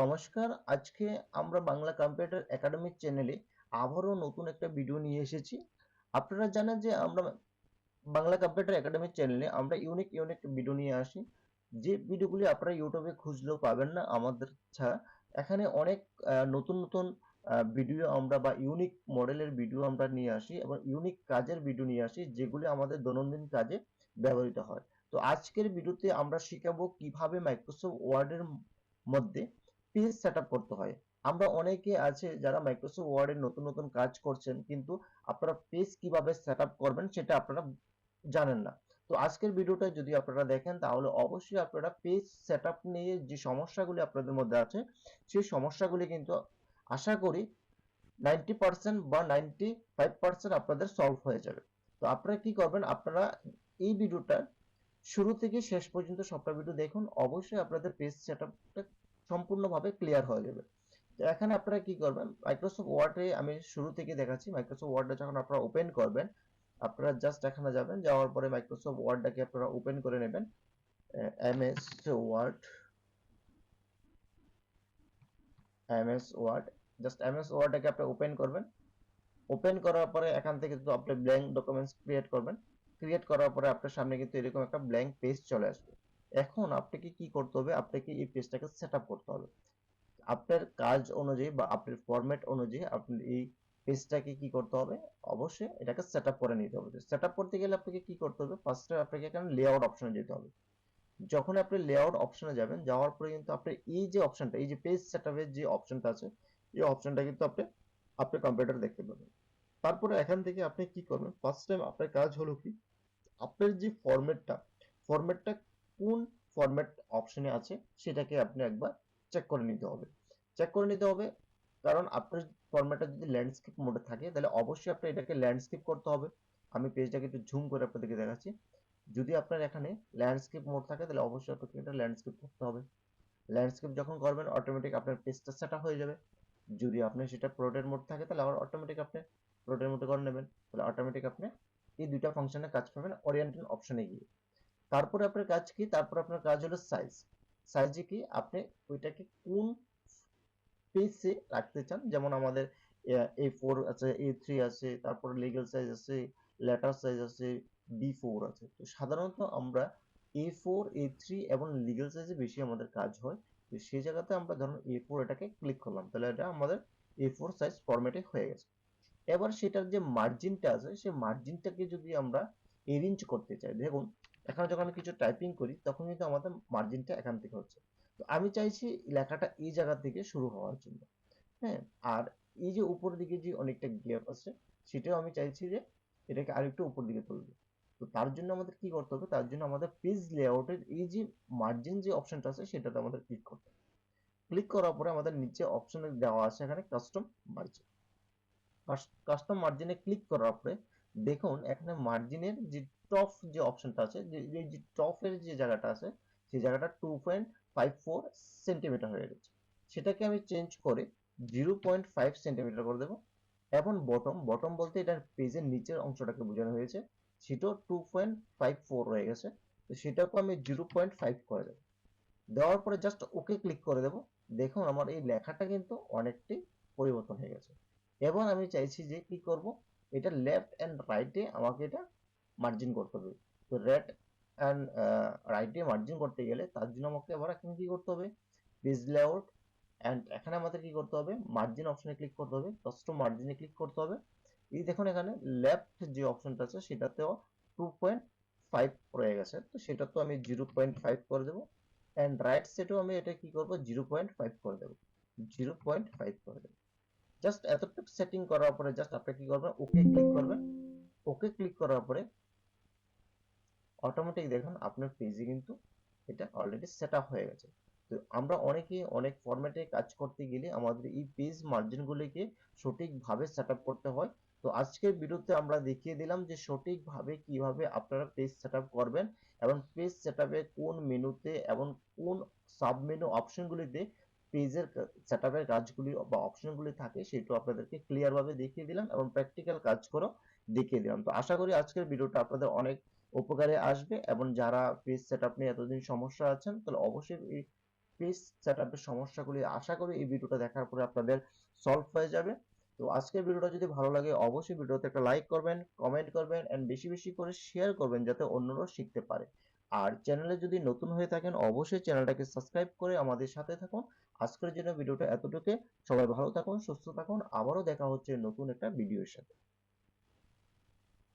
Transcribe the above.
নমস্কার, আজকে আমরা বাংলা কম্পিউটার একাডেমির চ্যানেলে আবারও নতুন একটা ভিডিও নিয়ে এসেছি। আপনারা জানেন যে আমরা বাংলা কম্পিউটার একাডেমির চ্যানেলে আমরা ইউনিক ভিডিও নিয়ে আসি। যে ভিডিওগুলি আপনারা ইউটিউবে খুঁজলেও পাবেন না আমাদের ছাড়া। এখানে অনেক নতুন ভিডিও আমরা বা ইউনিক মডেলের ভিডিও আমরা নিয়ে আসি এবং ইউনিক কাজের ভিডিও নিয়ে আসি যেগুলি আমাদের দৈনন্দিন কাজে ব্যবহৃত হয়। তো আজকের ভিডিওতে আমরা শিখাবো কিভাবে মাইক্রোসফট ওয়ার্ডের মধ্যে পেজ সেটআপ করতে হয়। আমরা অনেকে আছে যারা মাইক্রোসফট ওয়ার্ডে নতুন কাজ করছেন, কিন্তু আপনারা পেজ কিভাবে সেটআপ করবেন সেটা আপনারা জানেন না। তো আজকের ভিডিওটা যদি আপনারা দেখেন তাহলে অবশ্যই আপনারা পেজ সেটআপ নিয়ে যে সমস্যাগুলি আপনাদের মধ্যে আছে সেই সমস্যাগুলি কিন্তু আশা করি 90% বা 95% আপনাদের সলভ হয়ে যাবে। তো আপনারা কি করবেন, আপনারা এই ভিডিওটা শুরু থেকে শেষ পর্যন্ত সবটা ভিডিও দেখুন, অবশ্যই আপনাদের পেজ সেটআপটা সম্পূর্ণভাবে ক্লিয়ার হয়ে যাবে। তো এখানে আপনারা কি করবেন, মাইক্রোসফট ওয়ার্ডে আমি শুরু থেকে দেখাচ্ছি। মাইক্রোসফট ওয়ার্ডটা যখন আপনারা ওপেন করবেন, আপনারা জাস্ট এখানে যাবেন, যাওয়ার পরে মাইক্রোসফট ওয়ার্ডটাকে আপনারা ওপেন করে নেবেন। MS word, MS word, just MS ওয়ার্ডটাকে আপনি ওপেন করবেন। ওপেন করার পরে এখান থেকে কিন্তু আপনি ব্ল্যাঙ্ক ডকুমেন্টস ক্রিয়েট করবেন। ক্রিয়েট করার পরে আপনার সামনে কিন্তু এরকম একটা ব্ল্যাঙ্ক পেজ চলে আসবে। এখন আপনাকে কি করতে হবে, আপনাকে এই পেজটাকে সেটআপ করতে হবে। আপনার কাজ অনুযায়ী বা আপনার ফরম্যাট অনুযায়ী আপনি এই পেজটাকে কি করতে হবে, অবশ্যই এটাকে সেটআপ করে নিতে হবে। সেটআপ করতে গেলে আপনাকে কি করতে হবে, ফার্স্টে আপনাকে এখানে লেআউট অপশনে যেতে হবে। যখন আপনি লেআউট অপশনে যাবেন, যাওয়ার পরে কিন্তু আপনি এই যে অপশনটা, এই যে পেজ সেটআপের যে অপশনটা আছে, এই অপশনটা কিন্তু আপনি আপনার কম্পিউটারে দেখতে পাবেন। তারপরে এখান থেকে আপনি কি করবেন, ফার্স্ট টাইম আপনার কাজ হলো কি, আপনার যে ফরম্যাটটা কোন ফরম্যাট অপশনে আছে সেটাকে আপনি একবার চেক করে নিতে হবে। চেক করে নিতে হবে, কারণ আপনার ফরম্যাটটা যদি ল্যান্ডস্কেপ মোডে থাকে তাহলে অবশ্যই আপনার এটাকে ল্যান্ডস্কেপ করতে হবে। আমি পেজটাকে একটু জুম করে আপনাদেরকে দেখাচ্ছি। যদি আপনার এখানে ল্যান্ডস্কেপ মোড থাকে তাহলে অবশ্যই আপনাকে এটা ল্যান্ডস্কেপ করতে হবে। ল্যান্ডস্কেপ যখন করবেন অটোমেটিক আপনার পেজটা সেটআপ হয়ে যাবে। যদি আপনার সেটা পোর্ট্রেট মোড থাকে তাহলে আবার অটোমেটিক আপনি পোর্ট্রেট মোডে করে নেবেন, তাহলে অটোমেটিক আপনি এই দুইটা ফাংশনে কাজ পাবেন ওরিয়েন্টেশন অপশনে গিয়ে। তারপরে আপনার কাজ কি, তারপর আপনার কাজ হলো সাইজ। সাইজে কি আপনি ওইটাকে কোন পেজে রাখতে চান, যেমন আমাদের A4 আছে, A3 আছে, তারপরে লিগ্যাল সাইজ আছে, লেটার সাইজ আছে, B4 আছে। তো সাধারণত আমরা A4, A3 এবং লিগ্যাল সাইজে বেশি আমাদের কাজ হয়। তো সেই জায়গাতে আমরা ধরুন A4 এটাকে ক্লিক করলাম, তাহলে এটা আমাদের A4 সাইজ ফরম্যাটে হয়ে গেছে। এবার সেটার যে মার্জিনটা আছে সেই মার্জিনটাকে যদি আমরা এরেঞ্জ করতে চাই, দেখুন এখানে যখন আমি কিছু টাইপিং করি তখন কিন্তু আমাদের মার্জিনটা এখান থেকে হচ্ছে। তো আমি চাইছি লেখাটা এই জায়গা থেকে শুরু হওয়ার জন্য। হ্যাঁ, আর এই যে উপরের দিকে যে অনেকটা গ্যাপ আছে সেটাও আমি চাইছি যে এটাকে আরেকটু উপর দিকে তুলবো। তো তার জন্য আমাদের কি করতে হবে, তার জন্য আমাদের পেজ লেআউটের এই যে মার্জিন যে অপশনটা আছে সেটাতে আমাদের ক্লিক করতে হবে। ক্লিক করার পরে আমাদের নিচে অপশনে দেওয়া আছে এখানে কাস্টম মার্জিন। কাস্টম মার্জিনে ক্লিক করার পরে দেখুন এখানে মার্জিনের যে টপ যে অপশনটা আছে, যে টপের যে জায়গাটা আছে সেই জায়গাটা 2.54 সেন্টিমিটার হয়ে গেছে। সেটাকে আমি চেঞ্জ করে 0.5 সেন্টিমিটার করে দেবো। এখন বটম বলতে এটার পেজের নিচের অংশটাকে বোঝানো হয়েছে, সেটাও 2.54 হয়ে গেছে। তো সেটাকে আমি 0.5 করে দেবো। দেওয়ার পরে জাস্ট ওকে ক্লিক করে দেবো। দেখুন আমার এই লেখাটা কিন্তু অনেকটাই পরিবর্তন হয়ে গেছে। এবার আমি চাইছি যে কি করব, এটা লেফট এন্ড রাইটে আমাকে এটা মার্জিন করতে হবে। তো লেফট এন্ড রাইটে মার্জিন করতে গেলে তার জন্য আমাকে আবার এখন কি করতে হবে, পেজ লেআউট এন্ড এখানে আমাদের কি করতে হবে, মার্জিন অপশনে ক্লিক করতে হবে, কাস্টম মার্জিনে ক্লিক করতে হবে। এই দেখুন এখানে লেফট যে অপশনটা আছে সেটাতেও 2.5 রয়ে গেছে, তো সেটা তো আমি 0.5 করে দেবো। এন্ড রাইট সাইডেও আমি এটা কি করব, 0.5 করে দেবো, 0.5 করে দেবো। জাস্ট এতটুকু সেটিং করার পরে জাস্ট আপনি কি করবেন, ওকে ক্লিক করবেন। ওকে ক্লিক করার পরে অটোমেটিক দেখুন আপনার পেজে কিন্তু এটা অলরেডি সেট আপ হয়ে গেছে। তো আমরা অনেকেই অনেক ফরম্যাটে কাজ করতে গেলে আমাদের এই পেজ মার্জিনগুলিকে সঠিকভাবে সেট আপ করতে হয়। তো আজকের ভিডিওতে আমরা দেখিয়ে দিলাম যে সঠিকভাবে কিভাবে আপনারা পেজ সেট আপ করবেন এবং পেজ সেট আপে কোন মেনুতে এবং কোন সাব মেনু অপশনগুলিতে পেজের সেট আপের কাজগুলি বা অপশনগুলি থাকে সেটা আপনাদেরকে ক্লিয়ার ভাবে দেখিয়ে দিলাম এবং প্র্যাকটিক্যাল কাজ করেও দেখিয়ে দিলাম। তো আশা করি আজকের ভিডিওটা আপনাদের অনেক উপকারে আসবে এবং যারা পেজ সেটআপ নিয়ে এতদিন সমস্যা আছেন তাহলে অবশ্যই এই পেজ সেটআপের সমস্যাগুলি আশা করি এই ভিডিওটা দেখার পরে আপনাদের সলভ হয়ে যাবে। তো আজকের ভিডিওটা যদি ভালো লাগে অবশ্যই ভিডিওতে একটা লাইক করবেন, কমেন্ট করবেন এন্ড বেশি বেশি করে শেয়ার করবেন যাতে অন্যরাও শিখতে পারে। আর চ্যানেলে যদি নতুন হয়ে থাকেন অবশ্যই চ্যানেলটাকে সাবস্ক্রাইব করে আমাদের সাথে থাকুন। আজকের জন্য ভিডিওটা এতটুকুই। সবাই ভালো থাকুন, সুস্থ থাকুন। আবারও দেখা হচ্ছে নতুন একটা ভিডিওর সাথে।